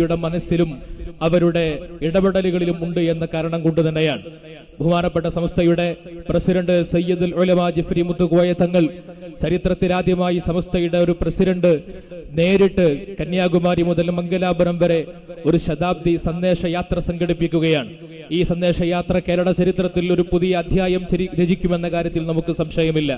യുടെ മനസ്സിലും അവരുടെ ഇടപെടലുകളിലും ഉണ്ട് എന്ന കാരണം കൊണ്ട് തന്നെയാണ് ബഹുമാനപ്പെട്ട സമസ്തയുടെ പ്രസിഡന്റ് സയ്യിദുൽ ഉലമാ ജിഫ്രി മുത്തുകോയ തങ്ങൾ ചരിത്രത്തിലാദ്യമായി സമസ്തയുടെ ഒരു പ്രസിഡന്റ് നേരിട്ട് കന്യാകുമാരി മുതൽ മംഗലാപുരം വരെ ഒരു ശതാബ്ദി സന്ദേശയാത്ര സംഘടിപ്പിക്കുകയാണ്. ഈ സന്ദേശയാത്ര കേരള ചരിത്രത്തിൽ ഒരു പുതിയ അധ്യായം രചിക്കുമെന്ന കാര്യത്തിൽ നമുക്ക് സംശയമില്ല.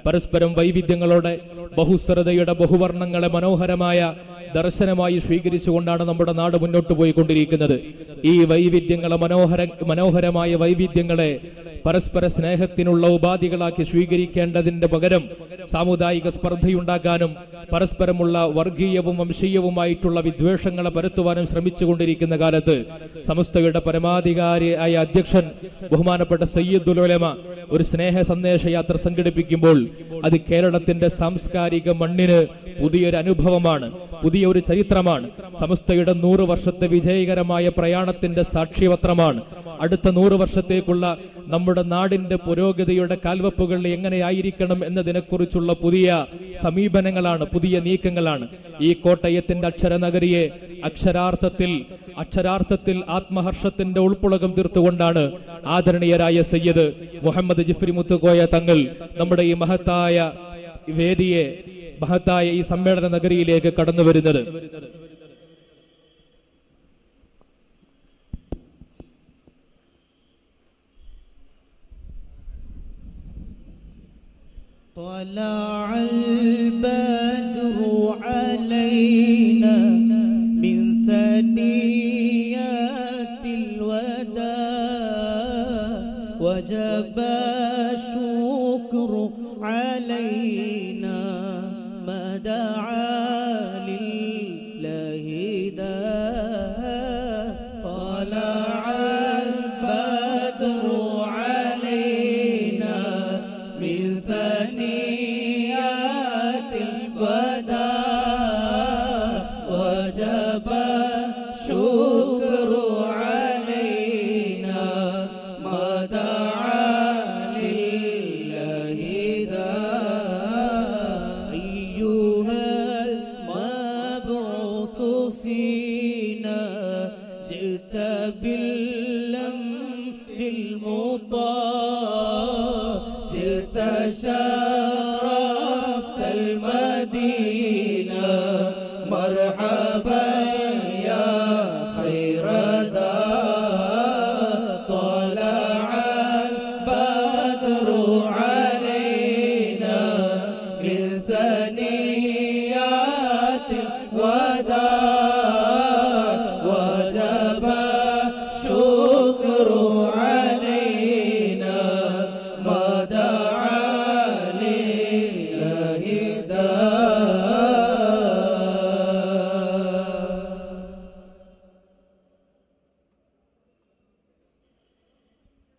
പരസ്പരം വൈവിധ്യങ്ങളോടെ ബഹുസ്വരതയുടെ ബഹുവർണ്ണങ്ങളെ മനോഹരമായ ദർശനമായി സ്വീകരിച്ചുകൊണ്ടാണ് നമ്മുടെ നാട് മുന്നോട്ട് പോയിക്കൊണ്ടിരിക്കുന്നത്. ഈ വൈവിധ്യങ്ങളെ മനോഹരമായ വൈവിധ്യങ്ങളെ പരസ്പര സ്നേഹത്തിനുള്ള ഉപാധികളാക്കി സ്വീകരിക്കേണ്ടതിന്റെ പകരം സാമുദായിക സ്പർദ്ധയുണ്ടാക്കാനും പരസ്പരമുള്ള വർഗീയവും വംശീയവുമായിട്ടുള്ള വിദ്വേഷങ്ങളെ പരത്തുവാനും ശ്രമിച്ചുകൊണ്ടിരിക്കുന്ന കാലത്ത് സമസ്തയുടെ പരമാധികാരിയായ അധ്യക്ഷൻ ബഹുമാനപ്പെട്ട സയ്യിദുൽ ഉലമ ഒരു സ്നേഹ സന്ദേശയാത്ര സംഘടിപ്പിക്കുമ്പോൾ അത് കേരളത്തിന്റെ സാംസ്കാരിക മണ്ണിന് പുതിയൊരു അനുഭവമാണ്, പുതിയൊരു ചരിത്രമാണ്. സമസ്തയുടെ 100 വർഷത്തെ വിജയകരമായ പ്രയാണത്തിന്റെ സാക്ഷ്യപത്രമാണ്. അടുത്ത 100 വർഷത്തേക്കുള്ള നമ്മുടെ നാടിന്റെ പുരോഗതിയുടെ കാൽവെപ്പുകൾ എങ്ങനെയായിരിക്കണം എന്നതിനെക്കുറിച്ചുള്ള പുതിയ സമീപനങ്ങളാണ്, പുതിയ നീക്കങ്ങളാണ്. ഈ കോട്ടയത്തിന്റെ അക്ഷരനഗരിയെ അക്ഷരാർത്ഥത്തിൽ ആത്മഹർഷത്തിന്റെ ഉൾപ്പുളകം തീർത്തുകൊണ്ടാണ് ആദരണീയരായ സയ്യിദ് മുഹമ്മദ് ജിഫ്രി മുത്തുകോയ തങ്ങൾ നമ്മുടെ ഈ മഹത്തായ വേദിയെ, മഹത്തായ ഈ സമ്മേളന നഗരിയിലേക്ക് കടന്നു വരുന്നത്. طلع البدر علينا من ثنيات الوداع وجب الشكر علينا ما دعا لله داع طلع البدر علينا من ثنيات الوداع وجب الشكر علينا ما دعا لله داع أيها المبعوث فينا جئت بالأمر المطاع جئت